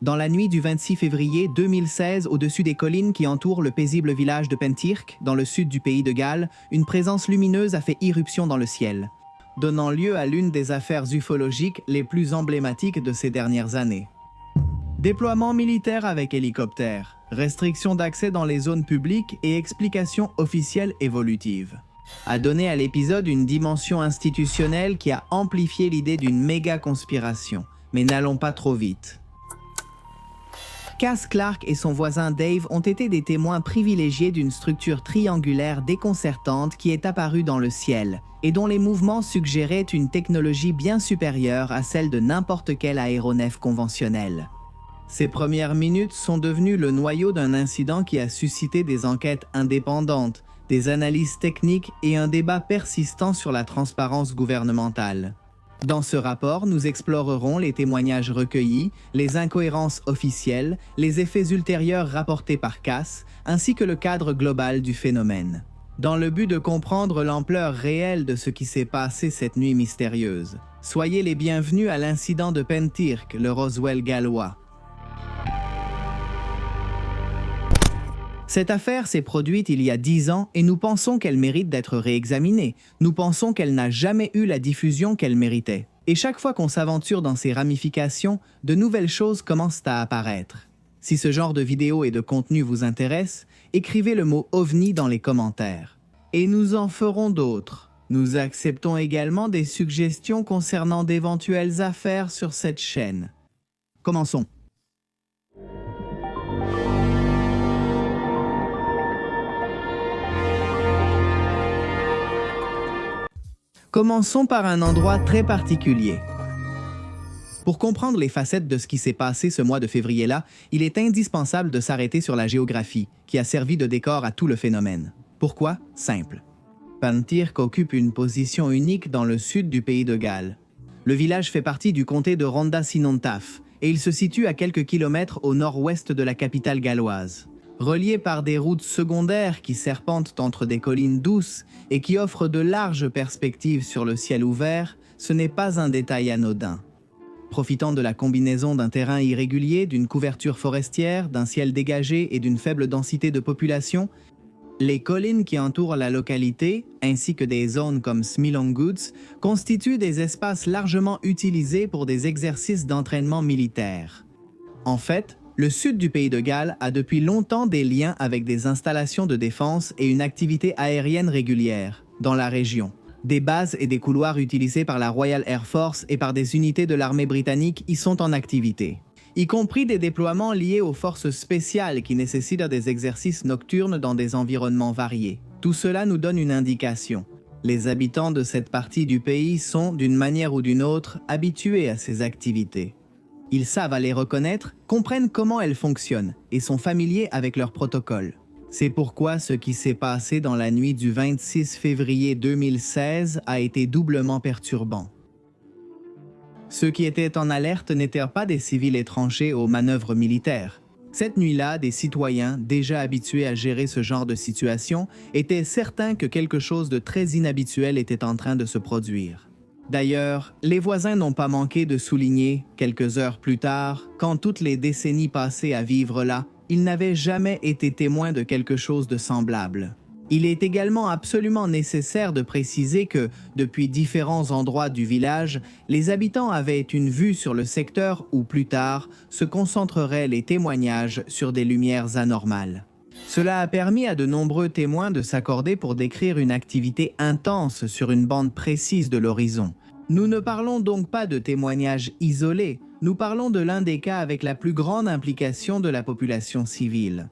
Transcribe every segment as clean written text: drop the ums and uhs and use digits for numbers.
Dans la nuit du 26 février 2016, au-dessus des collines qui entourent le paisible village de Pentirk, dans le sud du pays de Galles, une présence lumineuse a fait irruption dans le ciel, donnant lieu à l'une des affaires ufologiques les plus emblématiques de ces dernières années. Déploiement militaire avec hélicoptère, restriction d'accès dans les zones publiques et explication officielle évolutive a donné à l'épisode une dimension institutionnelle qui a amplifié l'idée d'une méga conspiration. Mais n'allons pas trop vite. Cass Clark et son voisin Dave ont été des témoins privilégiés d'une structure triangulaire déconcertante qui est apparue dans le ciel et dont les mouvements suggéraient une technologie bien supérieure à celle de n'importe quel aéronef conventionnel. Ces premières minutes sont devenues le noyau d'un incident qui a suscité des enquêtes indépendantes, des analyses techniques et un débat persistant sur la transparence gouvernementale. Dans ce rapport, nous explorerons les témoignages recueillis, les incohérences officielles, les effets ultérieurs rapportés par Cass, ainsi que le cadre global du phénomène, dans le but de comprendre l'ampleur réelle de ce qui s'est passé cette nuit mystérieuse. Soyez les bienvenus à l'incident de Pentirk, le Roswell gallois. Cette affaire s'est produite il y a 10 ans et nous pensons qu'elle mérite d'être réexaminée. Nous pensons qu'elle n'a jamais eu la diffusion qu'elle méritait. Et chaque fois qu'on s'aventure dans ses ramifications, de nouvelles choses commencent à apparaître. Si ce genre de vidéo et de contenu vous intéresse, écrivez le mot OVNI dans les commentaires. Et nous en ferons d'autres. Nous acceptons également des suggestions concernant d'éventuelles affaires sur cette chaîne. Commençons. Commençons par un endroit très particulier. Pour comprendre les facettes de ce qui s'est passé ce mois de février-là, il est indispensable de s'arrêter sur la géographie, qui a servi de décor à tout le phénomène. Pourquoi? Simple. Pentirk occupe une position unique dans le sud du pays de Galles. Le village fait partie du comté de Rhondda-Cynon-Taf, et il se situe à quelques kilomètres au nord-ouest de la capitale galloise. Relié par des routes secondaires qui serpentent entre des collines douces et qui offrent de larges perspectives sur le ciel ouvert, ce n'est pas un détail anodin. Profitant de la combinaison d'un terrain irrégulier, d'une couverture forestière, d'un ciel dégagé et d'une faible densité de population, les collines qui entourent la localité, ainsi que des zones comme Smilongoods, constituent des espaces largement utilisés pour des exercices d'entraînement militaire. En fait, le sud du pays de Galles a depuis longtemps des liens avec des installations de défense et une activité aérienne régulière dans la région. Des bases et des couloirs utilisés par la Royal Air Force et par des unités de l'armée britannique y sont en activité, y compris des déploiements liés aux forces spéciales qui nécessitent des exercices nocturnes dans des environnements variés. Tout cela nous donne une indication. Les habitants de cette partie du pays sont, d'une manière ou d'une autre, habitués à ces activités. Ils savent à les reconnaître, comprennent comment elles fonctionnent et sont familiers avec leurs protocoles. C'est pourquoi ce qui s'est passé dans la nuit du 26 février 2016 a été doublement perturbant. Ceux qui étaient en alerte n'étaient pas des civils étrangers aux manœuvres militaires. Cette nuit-là, des citoyens, déjà habitués à gérer ce genre de situation, étaient certains que quelque chose de très inhabituel était en train de se produire. D'ailleurs, les voisins n'ont pas manqué de souligner, quelques heures plus tard, qu'en toutes les décennies passées à vivre là, ils n'avaient jamais été témoins de quelque chose de semblable. Il est également absolument nécessaire de préciser que, depuis différents endroits du village, les habitants avaient une vue sur le secteur où, plus tard, se concentreraient les témoignages sur des lumières anormales. Cela a permis à de nombreux témoins de s'accorder pour décrire une activité intense sur une bande précise de l'horizon. Nous ne parlons donc pas de témoignages isolés, nous parlons de l'un des cas avec la plus grande implication de la population civile.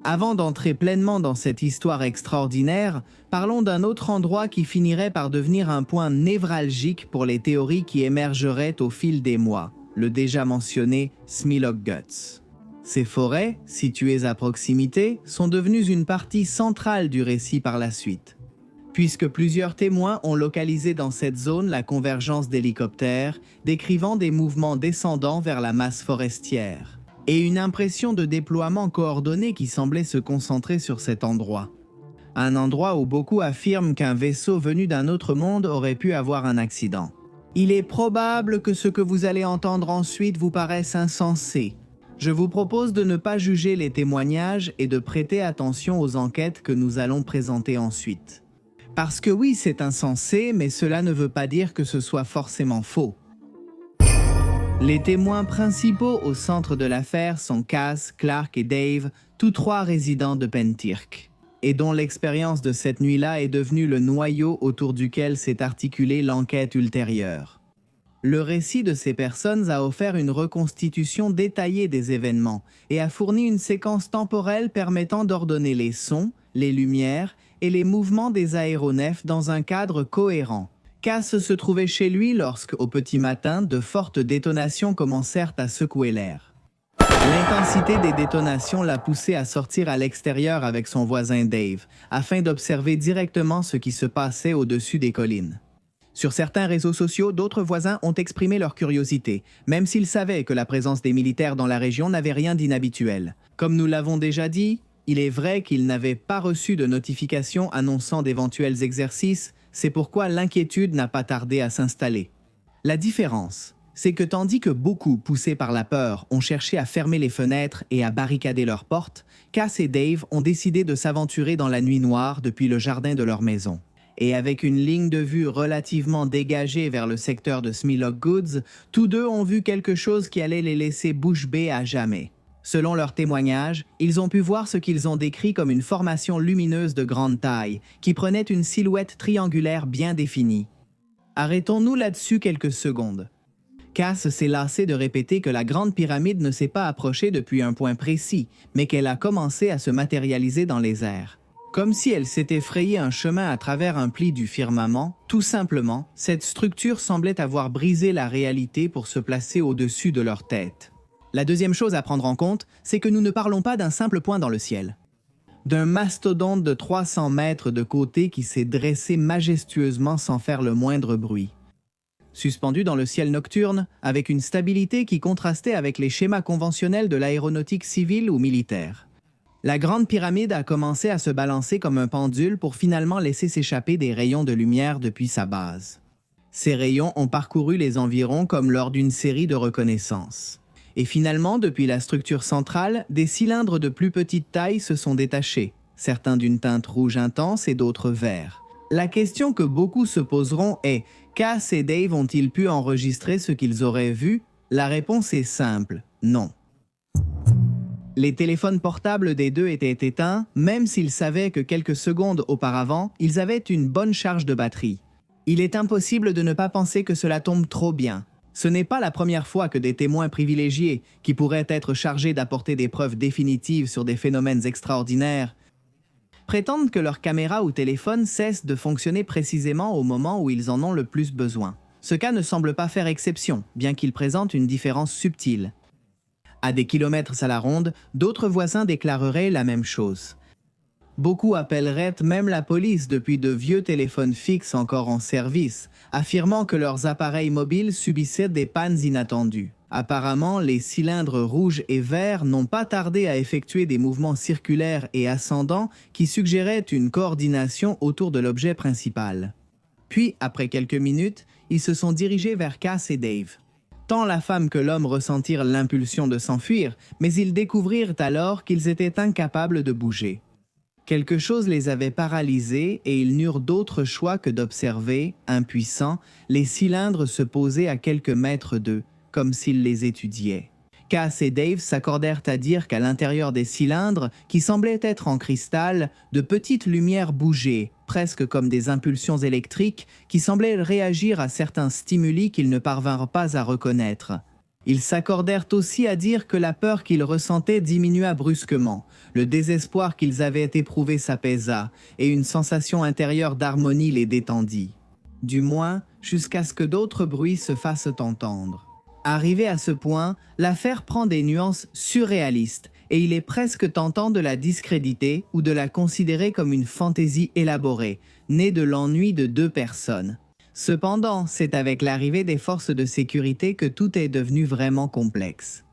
Avant d'entrer pleinement dans cette histoire extraordinaire, parlons d'un autre endroit qui finirait par devenir un point névralgique pour les théories qui émergeraient au fil des mois, le déjà mentionné Smilongoods. Ces forêts, situées à proximité, sont devenues une partie centrale du récit par la suite, puisque plusieurs témoins ont localisé dans cette zone la convergence d'hélicoptères, décrivant des mouvements descendants vers la masse forestière, et une impression de déploiement coordonné qui semblait se concentrer sur cet endroit. Un endroit où beaucoup affirment qu'un vaisseau venu d'un autre monde aurait pu avoir un accident. Il est probable que ce que vous allez entendre ensuite vous paraisse insensé, Je vous propose de ne pas juger les témoignages et de prêter attention aux enquêtes que nous allons présenter ensuite. Parce que oui, c'est insensé, mais cela ne veut pas dire que ce soit forcément faux. Les témoins principaux au centre de l'affaire sont Cass, Clark et Dave, tous trois résidents de Pentirk, et dont l'expérience de cette nuit-là est devenue le noyau autour duquel s'est articulée l'enquête ultérieure. Le récit de ces personnes a offert une reconstitution détaillée des événements et a fourni une séquence temporelle permettant d'ordonner les sons, les lumières et les mouvements des aéronefs dans un cadre cohérent. Cass se trouvait chez lui lorsque, au petit matin, de fortes détonations commencèrent à secouer l'air. L'intensité des détonations l'a poussé à sortir à l'extérieur avec son voisin Dave, afin d'observer directement ce qui se passait au-dessus des collines. Sur certains réseaux sociaux, d'autres voisins ont exprimé leur curiosité, même s'ils savaient que la présence des militaires dans la région n'avait rien d'inhabituel. Comme nous l'avons déjà dit, il est vrai qu'ils n'avaient pas reçu de notification annonçant d'éventuels exercices, c'est pourquoi l'inquiétude n'a pas tardé à s'installer. La différence, c'est que tandis que beaucoup, poussés par la peur, ont cherché à fermer les fenêtres et à barricader leurs portes, Cass et Dave ont décidé de s'aventurer dans la nuit noire depuis le jardin de leur maison. Et avec une ligne de vue relativement dégagée vers le secteur de Smilock Goods, tous deux ont vu quelque chose qui allait les laisser bouche bée à jamais. Selon leurs témoignages, ils ont pu voir ce qu'ils ont décrit comme une formation lumineuse de grande taille, qui prenait une silhouette triangulaire bien définie. Arrêtons-nous là-dessus quelques secondes. Cass s'est lassé de répéter que la Grande Pyramide ne s'est pas approchée depuis un point précis, mais qu'elle a commencé à se matérialiser dans les airs. Comme si elle s'était frayé un chemin à travers un pli du firmament, tout simplement, cette structure semblait avoir brisé la réalité pour se placer au-dessus de leur tête. La deuxième chose à prendre en compte, c'est que nous ne parlons pas d'un simple point dans le ciel. D'un mastodonte de 300 mètres de côté qui s'est dressé majestueusement sans faire le moindre bruit. Suspendu dans le ciel nocturne, avec une stabilité qui contrastait avec les schémas conventionnels de l'aéronautique civile ou militaire. La Grande Pyramide a commencé à se balancer comme un pendule pour finalement laisser s'échapper des rayons de lumière depuis sa base. Ces rayons ont parcouru les environs comme lors d'une série de reconnaissances. Et finalement, depuis la structure centrale, des cylindres de plus petite taille se sont détachés, certains d'une teinte rouge intense et d'autres verts. La question que beaucoup se poseront est « Cass et Dave ont-ils pu enregistrer ce qu'ils auraient vu ?» La réponse est simple, non. Les téléphones portables des deux étaient éteints, même s'ils savaient que quelques secondes auparavant, ils avaient une bonne charge de batterie. Il est impossible de ne pas penser que cela tombe trop bien. Ce n'est pas la première fois que des témoins privilégiés, qui pourraient être chargés d'apporter des preuves définitives sur des phénomènes extraordinaires, prétendent que leur caméra ou téléphone cesse de fonctionner précisément au moment où ils en ont le plus besoin. Ce cas ne semble pas faire exception, bien qu'il présente une différence subtile. À des kilomètres à la ronde, d'autres voisins déclareraient la même chose. Beaucoup appelleraient même la police depuis de vieux téléphones fixes encore en service, affirmant que leurs appareils mobiles subissaient des pannes inattendues. Apparemment, les cylindres rouges et verts n'ont pas tardé à effectuer des mouvements circulaires et ascendants qui suggéraient une coordination autour de l'objet principal. Puis, après quelques minutes, ils se sont dirigés vers Cass et Dave. Tant la femme que l'homme ressentirent l'impulsion de s'enfuir, mais ils découvrirent alors qu'ils étaient incapables de bouger. Quelque chose les avait paralysés et ils n'eurent d'autre choix que d'observer, impuissants, les cylindres se poser à quelques mètres d'eux, comme s'ils les étudiaient. Cass et Dave s'accordèrent à dire qu'à l'intérieur des cylindres, qui semblaient être en cristal, de petites lumières bougeaient, presque comme des impulsions électriques qui semblaient réagir à certains stimuli qu'ils ne parvinrent pas à reconnaître. Ils s'accordèrent aussi à dire que la peur qu'ils ressentaient diminua brusquement, le désespoir qu'ils avaient éprouvé s'apaisa, et une sensation intérieure d'harmonie les détendit. Du moins, jusqu'à ce que d'autres bruits se fassent entendre. Arrivé à ce point, l'affaire prend des nuances surréalistes et il est presque tentant de la discréditer ou de la considérer comme une fantaisie élaborée, née de l'ennui de deux personnes. Cependant, c'est avec l'arrivée des forces de sécurité que tout est devenu vraiment complexe.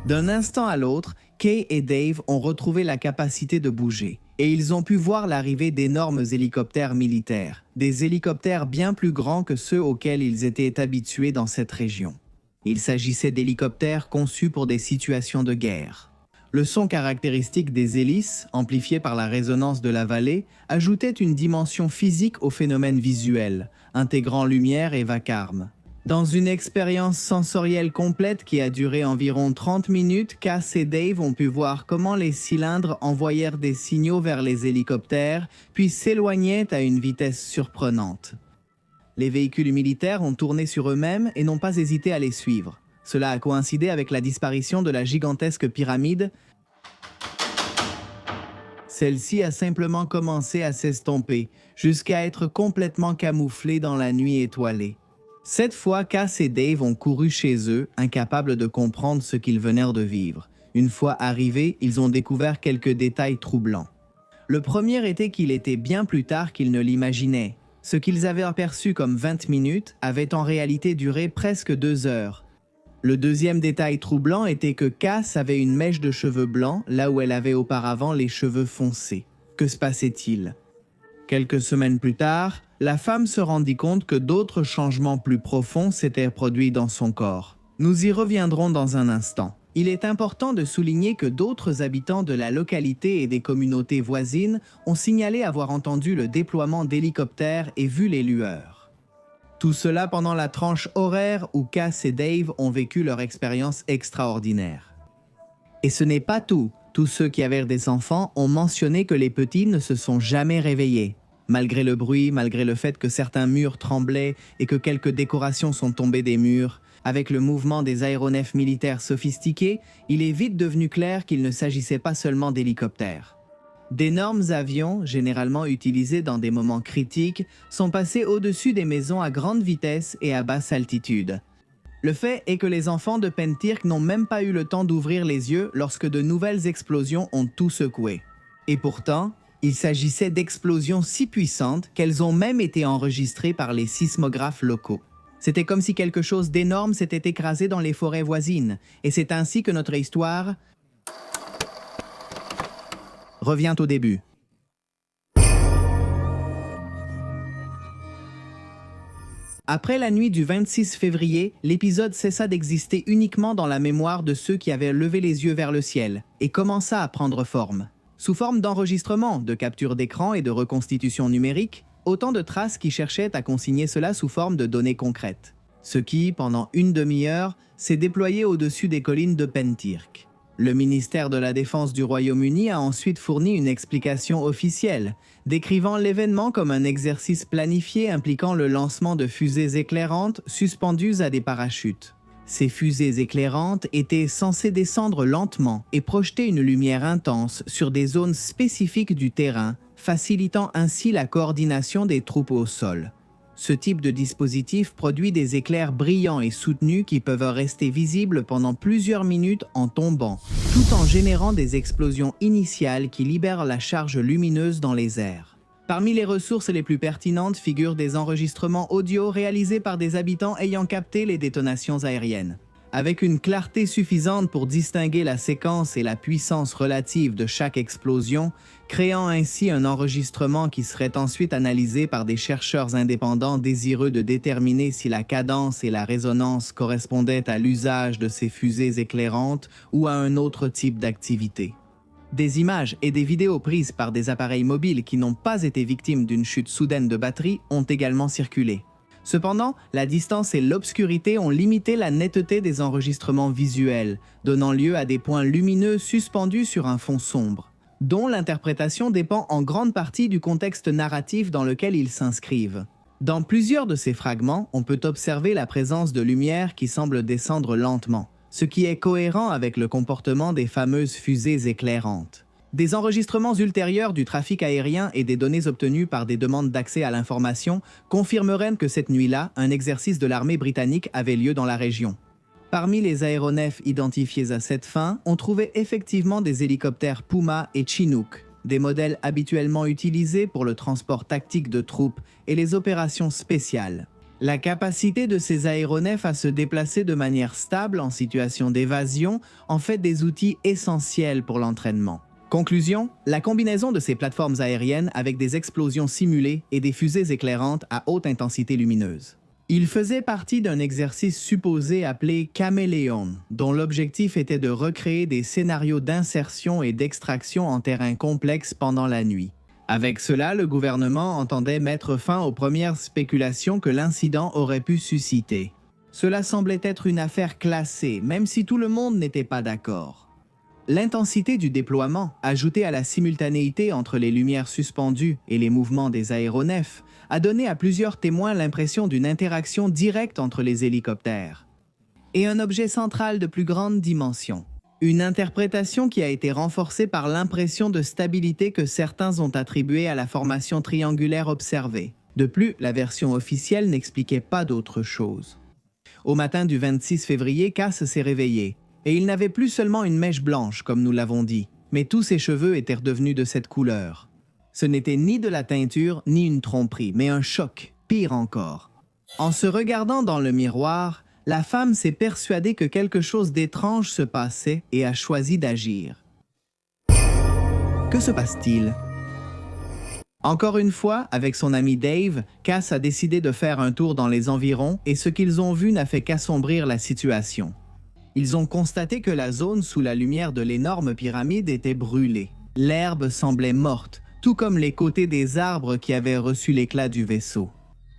D'un instant à l'autre, Kay et Dave ont retrouvé la capacité de bouger et ils ont pu voir l'arrivée d'énormes hélicoptères militaires, des hélicoptères bien plus grands que ceux auxquels ils étaient habitués dans cette région. Il s'agissait d'hélicoptères conçus pour des situations de guerre. Le son caractéristique des hélices, amplifié par la résonance de la vallée, ajoutait une dimension physique au phénomène visuel, intégrant lumière et vacarme. Dans une expérience sensorielle complète qui a duré environ 30 minutes, Cass et Dave ont pu voir comment les cylindres envoyèrent des signaux vers les hélicoptères, puis s'éloignaient à une vitesse surprenante. Les véhicules militaires ont tourné sur eux-mêmes et n'ont pas hésité à les suivre. Cela a coïncidé avec la disparition de la gigantesque pyramide. Celle-ci a simplement commencé à s'estomper, jusqu'à être complètement camouflée dans la nuit étoilée. Cette fois, Cass et Dave ont couru chez eux, incapables de comprendre ce qu'ils venaient de vivre. Une fois arrivés, ils ont découvert quelques détails troublants. Le premier était qu'il était bien plus tard qu'ils ne l'imaginaient. Ce qu'ils avaient aperçu comme 20 minutes avait en réalité duré presque 2 heures. Le deuxième détail troublant était que Cass avait une mèche de cheveux blancs là où elle avait auparavant les cheveux foncés. Que se passait-il? Quelques semaines plus tard, la femme se rendit compte que d'autres changements plus profonds s'étaient produits dans son corps. Nous y reviendrons dans un instant. Il est important de souligner que d'autres habitants de la localité et des communautés voisines ont signalé avoir entendu le déploiement d'hélicoptères et vu les lueurs. Tout cela pendant la tranche horaire où Cass et Dave ont vécu leur expérience extraordinaire. Et ce n'est pas tout. Tous ceux qui avaient des enfants ont mentionné que les petits ne se sont jamais réveillés. Malgré le bruit, malgré le fait que certains murs tremblaient et que quelques décorations sont tombées des murs, avec le mouvement des aéronefs militaires sophistiqués, il est vite devenu clair qu'il ne s'agissait pas seulement d'hélicoptères. D'énormes avions, généralement utilisés dans des moments critiques, sont passés au-dessus des maisons à grande vitesse et à basse altitude. Le fait est que les enfants de Pentirk n'ont même pas eu le temps d'ouvrir les yeux lorsque de nouvelles explosions ont tout secoué. Et pourtant, il s'agissait d'explosions si puissantes qu'elles ont même été enregistrées par les sismographes locaux. C'était comme si quelque chose d'énorme s'était écrasé dans les forêts voisines, et c'est ainsi que notre histoire revient au début. Après la nuit du 26 février, l'épisode cessa d'exister uniquement dans la mémoire de ceux qui avaient levé les yeux vers le ciel et commença à prendre forme. Sous forme d'enregistrement, de capture d'écran et de reconstitution numérique, autant de traces qui cherchaient à consigner cela sous forme de données concrètes. Ce qui, pendant une demi-heure, s'est déployé au-dessus des collines de Pentirk. Le ministère de la Défense du Royaume-Uni a ensuite fourni une explication officielle, décrivant l'événement comme un exercice planifié impliquant le lancement de fusées éclairantes suspendues à des parachutes. Ces fusées éclairantes étaient censées descendre lentement et projeter une lumière intense sur des zones spécifiques du terrain, facilitant ainsi la coordination des troupes au sol. Ce type de dispositif produit des éclairs brillants et soutenus qui peuvent rester visibles pendant plusieurs minutes en tombant, tout en générant des explosions initiales qui libèrent la charge lumineuse dans les airs. Parmi les ressources les plus pertinentes figurent des enregistrements audio réalisés par des habitants ayant capté les détonations aériennes. Avec une clarté suffisante pour distinguer la séquence et la puissance relative de chaque explosion, créant ainsi un enregistrement qui serait ensuite analysé par des chercheurs indépendants désireux de déterminer si la cadence et la résonance correspondaient à l'usage de ces fusées éclairantes ou à un autre type d'activité. Des images et des vidéos prises par des appareils mobiles qui n'ont pas été victimes d'une chute soudaine de batterie ont également circulé. Cependant, la distance et l'obscurité ont limité la netteté des enregistrements visuels, donnant lieu à des points lumineux suspendus sur un fond sombre, dont l'interprétation dépend en grande partie du contexte narratif dans lequel ils s'inscrivent. Dans plusieurs de ces fragments, on peut observer la présence de lumière qui semble descendre lentement, ce qui est cohérent avec le comportement des fameuses fusées éclairantes. Des enregistrements ultérieurs du trafic aérien et des données obtenues par des demandes d'accès à l'information confirmeraient que cette nuit-là, un exercice de l'armée britannique avait lieu dans la région. Parmi les aéronefs identifiés à cette fin, on trouvait effectivement des hélicoptères Puma et Chinook, des modèles habituellement utilisés pour le transport tactique de troupes et les opérations spéciales. La capacité de ces aéronefs à se déplacer de manière stable en situation d'évasion en fait des outils essentiels pour l'entraînement. Conclusion, la combinaison de ces plateformes aériennes avec des explosions simulées et des fusées éclairantes à haute intensité lumineuse. Il faisait partie d'un exercice supposé appelé Caméléon, dont l'objectif était de recréer des scénarios d'insertion et d'extraction en terrain complexe pendant la nuit. Avec cela, le gouvernement entendait mettre fin aux premières spéculations que l'incident aurait pu susciter. Cela semblait être une affaire classée, même si tout le monde n'était pas d'accord. L'intensité du déploiement, ajoutée à la simultanéité entre les lumières suspendues et les mouvements des aéronefs, a donné à plusieurs témoins l'impression d'une interaction directe entre les hélicoptères. Et un objet central de plus grande dimension. Une interprétation qui a été renforcée par l'impression de stabilité que certains ont attribuée à la formation triangulaire observée. De plus, la version officielle n'expliquait pas d'autre chose. Au matin du 26 février, Cass s'est réveillé. Et il n'avait plus seulement une mèche blanche, comme nous l'avons dit, mais tous ses cheveux étaient redevenus de cette couleur. Ce n'était ni de la teinture, ni une tromperie, mais un choc, pire encore. En se regardant dans le miroir, la femme s'est persuadée que quelque chose d'étrange se passait et a choisi d'agir. Que se passe-t-il? Encore une fois, avec son ami Dave, Cass a décidé de faire un tour dans les environs et ce qu'ils ont vu n'a fait qu'assombrir la situation. Ils ont constaté que la zone sous la lumière de l'énorme pyramide était brûlée. L'herbe semblait morte, tout comme les côtés des arbres qui avaient reçu l'éclat du vaisseau.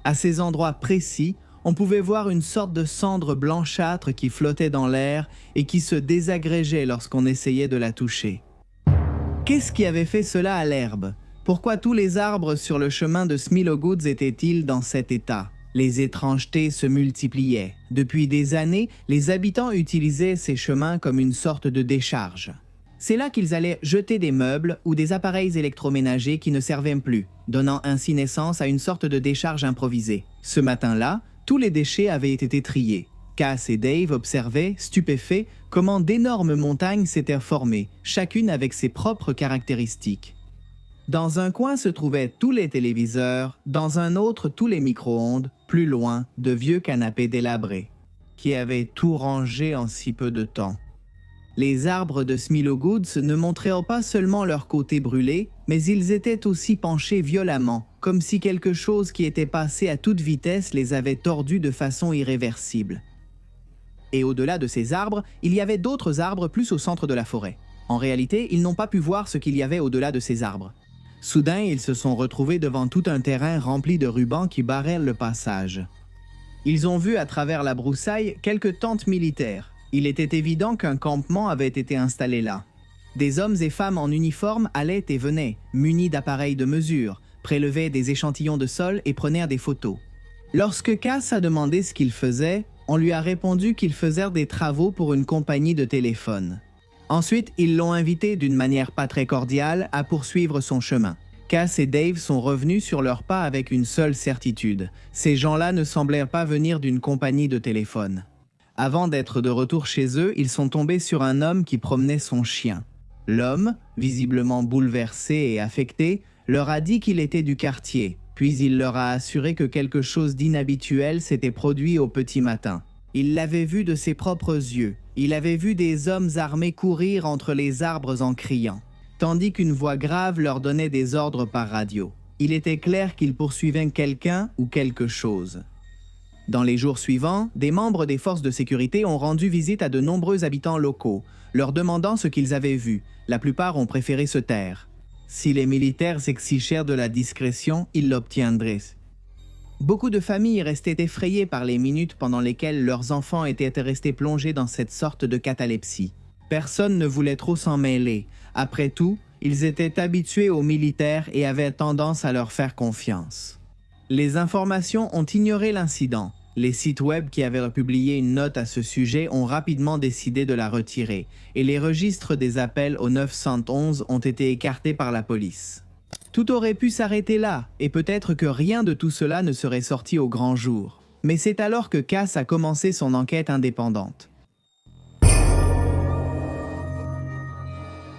À ces endroits précis, on pouvait voir une sorte de cendre blanchâtre qui flottait dans l'air et qui se désagrégeait lorsqu'on essayait de la toucher. Qu'est-ce qui avait fait cela à l'herbe? Pourquoi tous les arbres sur le chemin de Smilogoods étaient-ils dans cet état? Les étrangetés se multipliaient. Depuis des années, les habitants utilisaient ces chemins comme une sorte de décharge. C'est là qu'ils allaient jeter des meubles ou des appareils électroménagers qui ne servaient plus, donnant ainsi naissance à une sorte de décharge improvisée. Ce matin-là, tous les déchets avaient été triés. Cass et Dave observaient, stupéfaits, comment d'énormes montagnes s'étaient formées, chacune avec ses propres caractéristiques. Dans un coin se trouvaient tous les téléviseurs, dans un autre tous les micro-ondes, plus loin, de vieux canapés délabrés, qui avaient tout rangé en si peu de temps. Les arbres de Smilogoods ne montraient pas seulement leur côté brûlé, mais ils étaient aussi penchés violemment, comme si quelque chose qui était passé à toute vitesse les avait tordus de façon irréversible. Et au-delà de ces arbres, il y avait d'autres arbres plus au centre de la forêt. En réalité, ils n'ont pas pu voir ce qu'il y avait au-delà de ces arbres. Soudain, ils se sont retrouvés devant tout un terrain rempli de rubans qui barraient le passage. Ils ont vu à travers la broussaille quelques tentes militaires. Il était évident qu'un campement avait été installé là. Des hommes et femmes en uniforme allaient et venaient, munis d'appareils de mesure, prélevaient des échantillons de sol et prenaient des photos. Lorsque Cass a demandé ce qu'il faisait, on lui a répondu qu'il faisait des travaux pour une compagnie de téléphone. Ensuite, ils l'ont invité d'une manière pas très cordiale à poursuivre son chemin. Cass et Dave sont revenus sur leurs pas avec une seule certitude. Ces gens-là ne semblaient pas venir d'une compagnie de téléphone. Avant d'être de retour chez eux, ils sont tombés sur un homme qui promenait son chien. L'homme, visiblement bouleversé et affecté, leur a dit qu'il était du quartier, puis il leur a assuré que quelque chose d'inhabituel s'était produit au petit matin. Il l'avait vu de ses propres yeux. Il avait vu des hommes armés courir entre les arbres en criant, tandis qu'une voix grave leur donnait des ordres par radio. Il était clair qu'ils poursuivaient quelqu'un ou quelque chose. Dans les jours suivants, des membres des forces de sécurité ont rendu visite à de nombreux habitants locaux, leur demandant ce qu'ils avaient vu. La plupart ont préféré se taire. Si les militaires exigèrent de la discrétion, ils l'obtiendraient. Beaucoup de familles restaient effrayées par les minutes pendant lesquelles leurs enfants étaient restés plongés dans cette sorte de catalepsie. Personne ne voulait trop s'en mêler. Après tout, ils étaient habitués aux militaires et avaient tendance à leur faire confiance. Les informations ont ignoré l'incident. Les sites web qui avaient publié une note à ce sujet ont rapidement décidé de la retirer, et les registres des appels au 911 ont été écartés par la police. Tout aurait pu s'arrêter là, et peut-être que rien de tout cela ne serait sorti au grand jour. Mais c'est alors que Cass a commencé son enquête indépendante.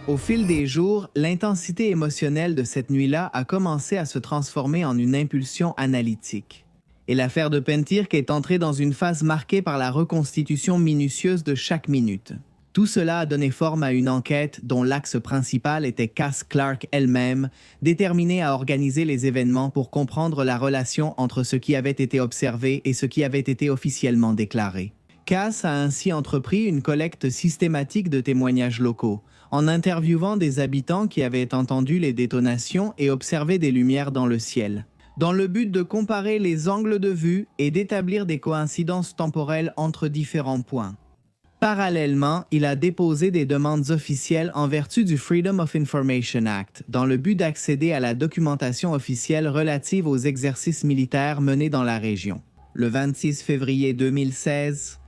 Au fil des jours, l'intensité émotionnelle de cette nuit-là a commencé à se transformer en une impulsion analytique. Et l'affaire de Pentirk est entrée dans une phase marquée par la reconstitution minutieuse de chaque minute. Tout cela a donné forme à une enquête dont l'axe principal était Cass Clark elle-même, déterminée à organiser les événements pour comprendre la relation entre ce qui avait été observé et ce qui avait été officiellement déclaré. Cass a ainsi entrepris une collecte systématique de témoignages locaux, en interviewant des habitants qui avaient entendu les détonations et observé des lumières dans le ciel, dans le but de comparer les angles de vue et d'établir des coïncidences temporelles entre différents points. Parallèlement, il a déposé des demandes officielles en vertu du Freedom of Information Act, dans le but d'accéder à la documentation officielle relative aux exercices militaires menés dans la région. Le 26 février 2016,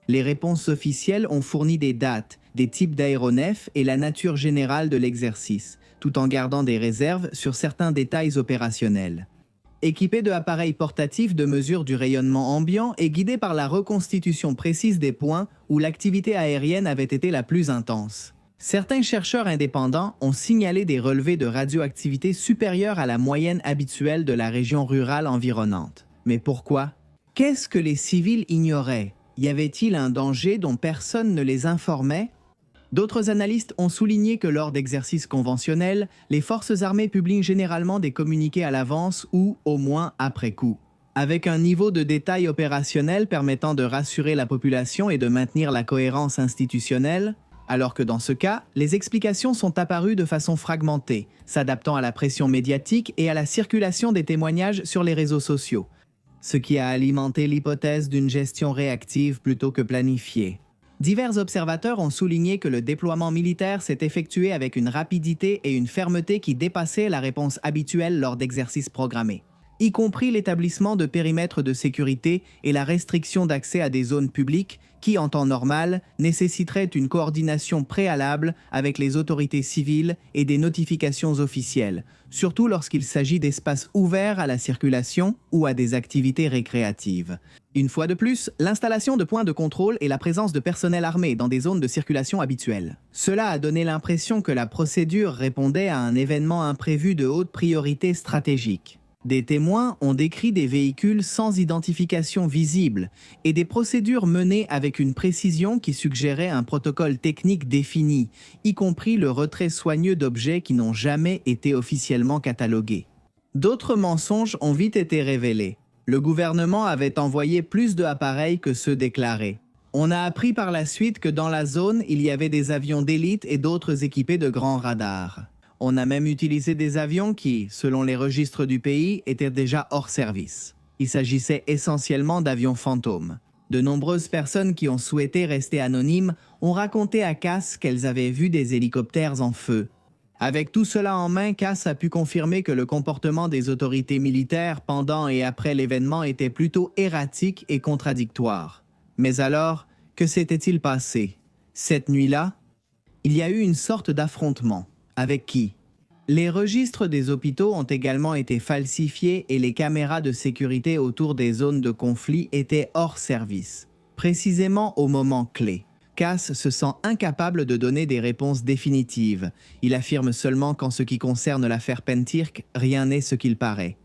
les réponses officielles ont fourni des dates, des types d'aéronefs et la nature générale de l'exercice, tout en gardant des réserves sur certains détails opérationnels. Équipé de appareils portatifs de mesure du rayonnement ambiant et guidé par la reconstitution précise des points où l'activité aérienne avait été la plus intense. Certains chercheurs indépendants ont signalé des relevés de radioactivité supérieurs à la moyenne habituelle de la région rurale environnante. Mais pourquoi? Qu'est-ce que les civils ignoraient? Y avait-il un danger dont personne ne les informait? D'autres analystes ont souligné que lors d'exercices conventionnels, les forces armées publient généralement des communiqués à l'avance ou, au moins, après coup, avec un niveau de détail opérationnel permettant de rassurer la population et de maintenir la cohérence institutionnelle, alors que dans ce cas, les explications sont apparues de façon fragmentée, s'adaptant à la pression médiatique et à la circulation des témoignages sur les réseaux sociaux, ce qui a alimenté l'hypothèse d'une gestion réactive plutôt que planifiée. Divers observateurs ont souligné que le déploiement militaire s'est effectué avec une rapidité et une fermeté qui dépassaient la réponse habituelle lors d'exercices programmés, y compris l'établissement de périmètres de sécurité et la restriction d'accès à des zones publiques qui, en temps normal, nécessiteraient une coordination préalable avec les autorités civiles et des notifications officielles, surtout lorsqu'il s'agit d'espaces ouverts à la circulation ou à des activités récréatives. Une fois de plus, l'installation de points de contrôle et la présence de personnel armé dans des zones de circulation habituelles. Cela a donné l'impression que la procédure répondait à un événement imprévu de haute priorité stratégique. Des témoins ont décrit des véhicules sans identification visible et des procédures menées avec une précision qui suggérait un protocole technique défini, y compris le retrait soigneux d'objets qui n'ont jamais été officiellement catalogués. D'autres mensonges ont vite été révélés. Le gouvernement avait envoyé plus d'appareils que ceux déclarés. On a appris par la suite que dans la zone, il y avait des avions d'élite et d'autres équipés de grands radars. On a même utilisé des avions qui, selon les registres du pays, étaient déjà hors service. Il s'agissait essentiellement d'avions fantômes. De nombreuses personnes qui ont souhaité rester anonymes ont raconté à Cass qu'elles avaient vu des hélicoptères en feu. Avec tout cela en main, Cass a pu confirmer que le comportement des autorités militaires pendant et après l'événement était plutôt erratique et contradictoire. Mais alors, que s'était-il passé? Cette nuit-là, il y a eu une sorte d'affrontement. Avec qui? Les registres des hôpitaux ont également été falsifiés et les caméras de sécurité autour des zones de conflit étaient hors service, précisément au moment clé. Cass se sent incapable de donner des réponses définitives. Il affirme seulement qu'en ce qui concerne l'affaire Pentirk, rien n'est ce qu'il paraît.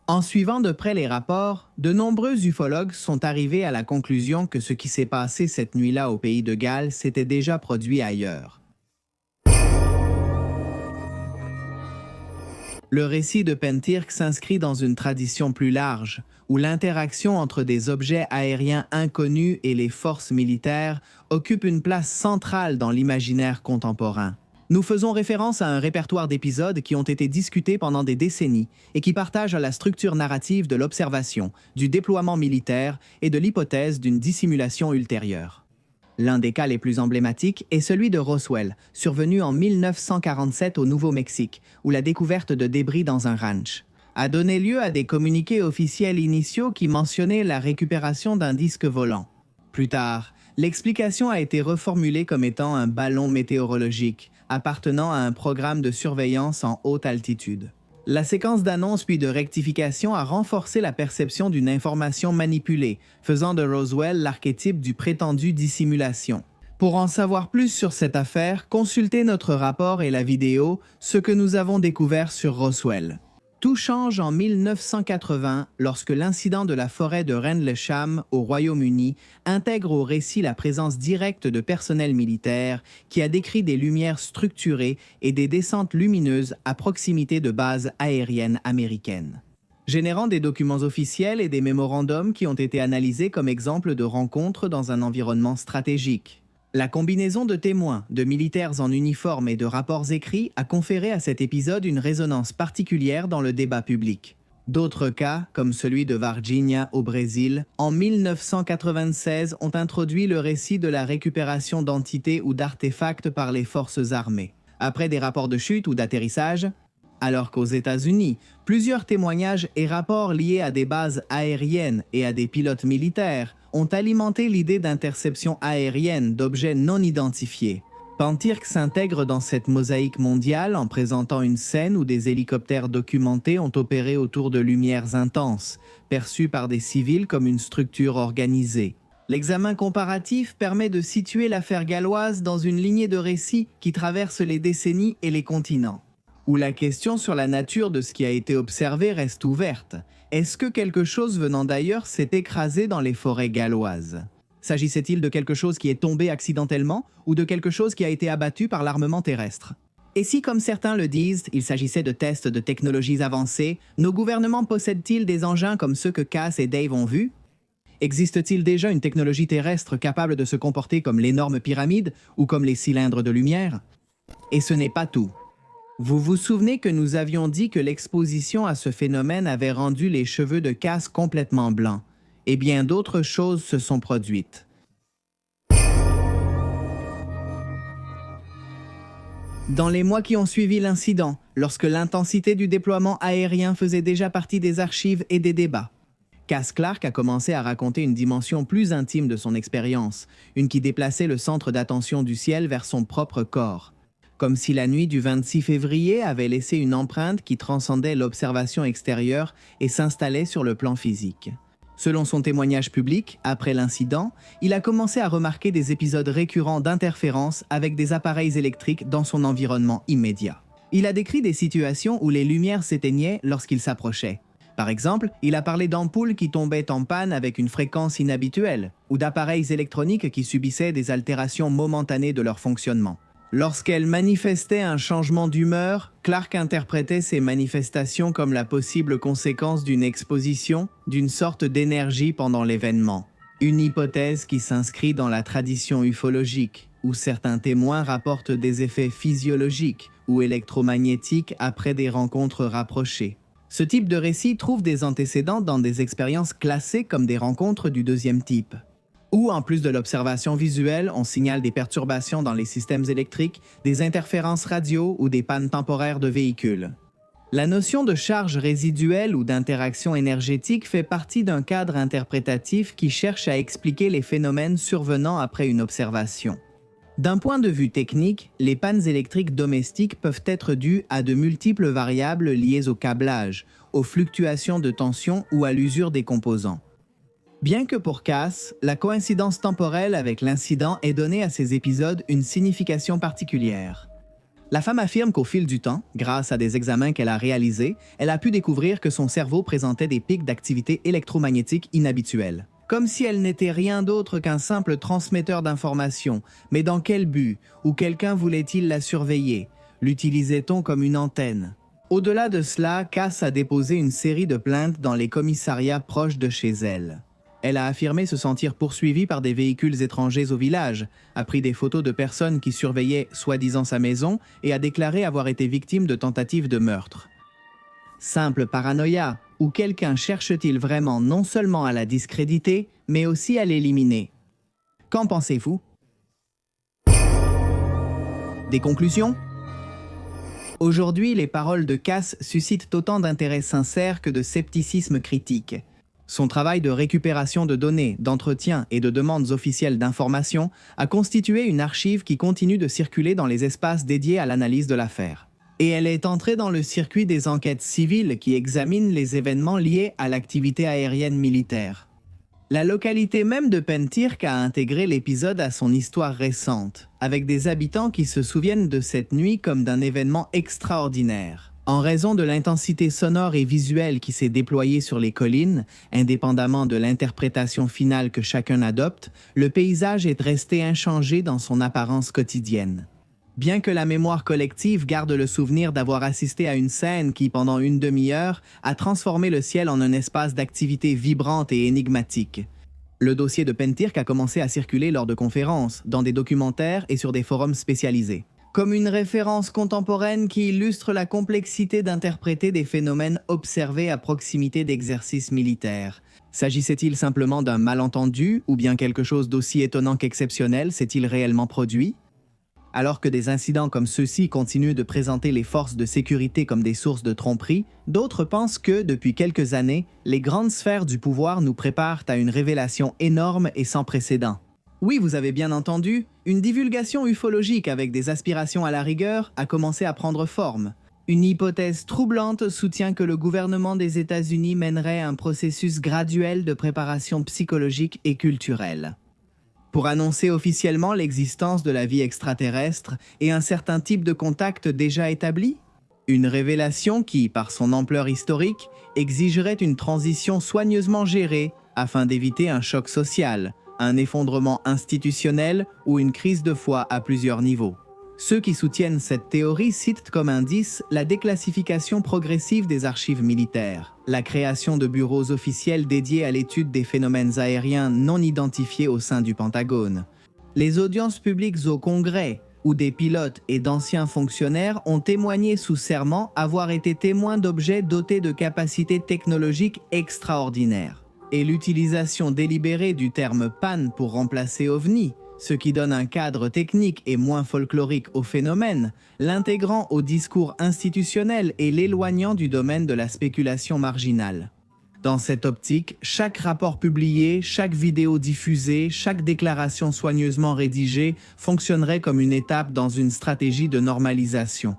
En suivant de près les rapports, de nombreux ufologues sont arrivés à la conclusion que ce qui s'est passé cette nuit-là au pays de Galles s'était déjà produit ailleurs. Le récit de Pentirk s'inscrit dans une tradition plus large, où l'interaction entre des objets aériens inconnus et les forces militaires occupe une place centrale dans l'imaginaire contemporain. Nous faisons référence à un répertoire d'épisodes qui ont été discutés pendant des décennies et qui partagent la structure narrative de l'observation, du déploiement militaire et de l'hypothèse d'une dissimulation ultérieure. L'un des cas les plus emblématiques est celui de Roswell, survenu en 1947 au Nouveau-Mexique, où la découverte de débris dans un ranch a donné lieu à des communiqués officiels initiaux qui mentionnaient la récupération d'un disque volant. Plus tard, l'explication a été reformulée comme étant un ballon météorologique appartenant à un programme de surveillance en haute altitude. La séquence d'annonces puis de rectification a renforcé la perception d'une information manipulée, faisant de Roswell l'archétype du prétendu dissimulation. Pour en savoir plus sur cette affaire, consultez notre rapport et la vidéo « Ce que nous avons découvert sur Roswell ». Tout change en 1980 lorsque l'incident de la forêt de Rendlesham au Royaume-Uni intègre au récit la présence directe de personnel militaire qui a décrit des lumières structurées et des descentes lumineuses à proximité de bases aériennes américaines, générant des documents officiels et des mémorandums qui ont été analysés comme exemple de rencontres dans un environnement stratégique. La combinaison de témoins, de militaires en uniforme et de rapports écrits a conféré à cet épisode une résonance particulière dans le débat public. D'autres cas, comme celui de Varginha au Brésil, en 1996 ont introduit le récit de la récupération d'entités ou d'artefacts par les forces armées. Après des rapports de chute ou d'atterrissage, alors qu'aux États-Unis, plusieurs témoignages et rapports liés à des bases aériennes et à des pilotes militaires ont alimenté l'idée d'interception aérienne d'objets non identifiés. Pantirk s'intègre dans cette mosaïque mondiale en présentant une scène où des hélicoptères documentés ont opéré autour de lumières intenses, perçues par des civils comme une structure organisée. L'examen comparatif permet de situer l'affaire galloise dans une lignée de récits qui traverse les décennies et les continents, où la question sur la nature de ce qui a été observé reste ouverte. Est-ce que quelque chose venant d'ailleurs s'est écrasé dans les forêts galloises? S'agissait-il de quelque chose qui est tombé accidentellement ou de quelque chose qui a été abattu par l'armement terrestre? Et si, comme certains le disent, il s'agissait de tests de technologies avancées, nos gouvernements possèdent-ils des engins comme ceux que Cass et Dave ont vus? Existe-t-il déjà une technologie terrestre capable de se comporter comme l'énorme pyramide ou comme les cylindres de lumière? Et ce n'est pas tout. Vous vous souvenez que nous avions dit que l'exposition à ce phénomène avait rendu les cheveux de Cass complètement blancs, et bien d'autres choses se sont produites. Dans les mois qui ont suivi l'incident, lorsque l'intensité du déploiement aérien faisait déjà partie des archives et des débats, Cass Clark a commencé à raconter une dimension plus intime de son expérience, une qui déplaçait le centre d'attention du ciel vers son propre corps, comme si la nuit du 26 février avait laissé une empreinte qui transcendait l'observation extérieure et s'installait sur le plan physique. Selon son témoignage public, après l'incident, il a commencé à remarquer des épisodes récurrents d'interférences avec des appareils électriques dans son environnement immédiat. Il a décrit des situations où les lumières s'éteignaient lorsqu'il s'approchait. Par exemple, il a parlé d'ampoules qui tombaient en panne avec une fréquence inhabituelle, ou d'appareils électroniques qui subissaient des altérations momentanées de leur fonctionnement. Lorsqu'elle manifestait un changement d'humeur, Clark interprétait ces manifestations comme la possible conséquence d'une exposition, d'une sorte d'énergie pendant l'événement. Une hypothèse qui s'inscrit dans la tradition ufologique, où certains témoins rapportent des effets physiologiques ou électromagnétiques après des rencontres rapprochées. Ce type de récit trouve des antécédents dans des expériences classées comme des rencontres du deuxième type, où, en plus de l'observation visuelle, on signale des perturbations dans les systèmes électriques, des interférences radio ou des pannes temporaires de véhicules. La notion de charge résiduelle ou d'interaction énergétique fait partie d'un cadre interprétatif qui cherche à expliquer les phénomènes survenant après une observation. D'un point de vue technique, les pannes électriques domestiques peuvent être dues à de multiples variables liées au câblage, aux fluctuations de tension ou à l'usure des composants. Bien que pour Cass, la coïncidence temporelle avec l'incident ait donné à ces épisodes une signification particulière. La femme affirme qu'au fil du temps, grâce à des examens qu'elle a réalisés, elle a pu découvrir que son cerveau présentait des pics d'activité électromagnétique inhabituels. Comme si elle n'était rien d'autre qu'un simple transmetteur d'informations. Mais dans quel but? Ou quelqu'un voulait-il la surveiller? L'utilisait-on comme une antenne? Au-delà de cela, Cass a déposé une série de plaintes dans les commissariats proches de chez elle. Elle a affirmé se sentir poursuivie par des véhicules étrangers au village, a pris des photos de personnes qui surveillaient soi-disant sa maison et a déclaré avoir été victime de tentatives de meurtre. Simple paranoïa, ou quelqu'un cherche-t-il vraiment non seulement à la discréditer, mais aussi à l'éliminer? Qu'en pensez-vous? Des conclusions? Aujourd'hui, les paroles de Cass suscitent autant d'intérêt sincère que de scepticisme critique. Son travail de récupération de données, d'entretien et de demandes officielles d'informations a constitué une archive qui continue de circuler dans les espaces dédiés à l'analyse de l'affaire. Et elle est entrée dans le circuit des enquêtes civiles qui examinent les événements liés à l'activité aérienne militaire. La localité même de Pantirk a intégré l'épisode à son histoire récente, avec des habitants qui se souviennent de cette nuit comme d'un événement extraordinaire. En raison de l'intensité sonore et visuelle qui s'est déployée sur les collines, indépendamment de l'interprétation finale que chacun adopte, le paysage est resté inchangé dans son apparence quotidienne. Bien que la mémoire collective garde le souvenir d'avoir assisté à une scène qui, pendant une demi-heure, a transformé le ciel en un espace d'activité vibrante et énigmatique. Le dossier de Pentirk a commencé à circuler lors de conférences, dans des documentaires et sur des forums spécialisés, comme une référence contemporaine qui illustre la complexité d'interpréter des phénomènes observés à proximité d'exercices militaires. S'agissait-il simplement d'un malentendu, ou bien quelque chose d'aussi étonnant qu'exceptionnel s'est-il réellement produit? Alors que des incidents comme ceux-ci continuent de présenter les forces de sécurité comme des sources de tromperie, d'autres pensent que, depuis quelques années, les grandes sphères du pouvoir nous préparent à une révélation énorme et sans précédent. Oui, vous avez bien entendu, une divulgation ufologique avec des aspirations à la rigueur a commencé à prendre forme. Une hypothèse troublante soutient que le gouvernement des États-Unis mènerait un processus graduel de préparation psychologique et culturelle pour annoncer officiellement l'existence de la vie extraterrestre et un certain type de contact déjà établi? Une révélation qui, par son ampleur historique, exigerait une transition soigneusement gérée afin d'éviter un choc social, un effondrement institutionnel ou une crise de foi à plusieurs niveaux. Ceux qui soutiennent cette théorie citent comme indice la déclassification progressive des archives militaires, la création de bureaux officiels dédiés à l'étude des phénomènes aériens non identifiés au sein du Pentagone, les audiences publiques au Congrès, où des pilotes et d'anciens fonctionnaires ont témoigné sous serment avoir été témoins d'objets dotés de capacités technologiques extraordinaires, et l'utilisation délibérée du terme PAN pour remplacer OVNI, ce qui donne un cadre technique et moins folklorique au phénomène, l'intégrant au discours institutionnel et l'éloignant du domaine de la spéculation marginale. Dans cette optique, chaque rapport publié, chaque vidéo diffusée, chaque déclaration soigneusement rédigée fonctionnerait comme une étape dans une stratégie de normalisation.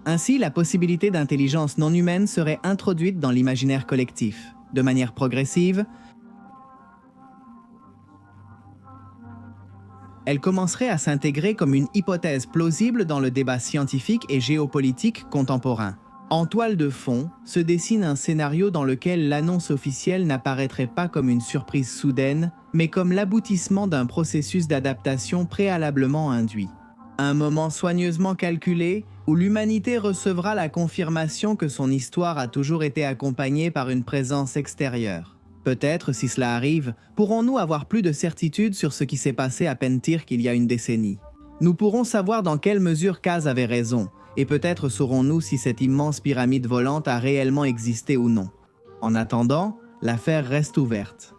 Ainsi, la possibilité d'intelligence non humaine serait introduite dans l'imaginaire collectif, de manière progressive. Elle commencerait à s'intégrer comme une hypothèse plausible dans le débat scientifique et géopolitique contemporain. En toile de fond, se dessine un scénario dans lequel l'annonce officielle n'apparaîtrait pas comme une surprise soudaine, mais comme l'aboutissement d'un processus d'adaptation préalablement induit. Un moment soigneusement calculé où l'humanité recevra la confirmation que son histoire a toujours été accompagnée par une présence extérieure. Peut-être, si cela arrive, pourrons-nous avoir plus de certitude sur ce qui s'est passé à Pentirk il y a une décennie. Nous pourrons savoir dans quelle mesure Kaz avait raison, et peut-être saurons-nous si cette immense pyramide volante a réellement existé ou non. En attendant, l'affaire reste ouverte.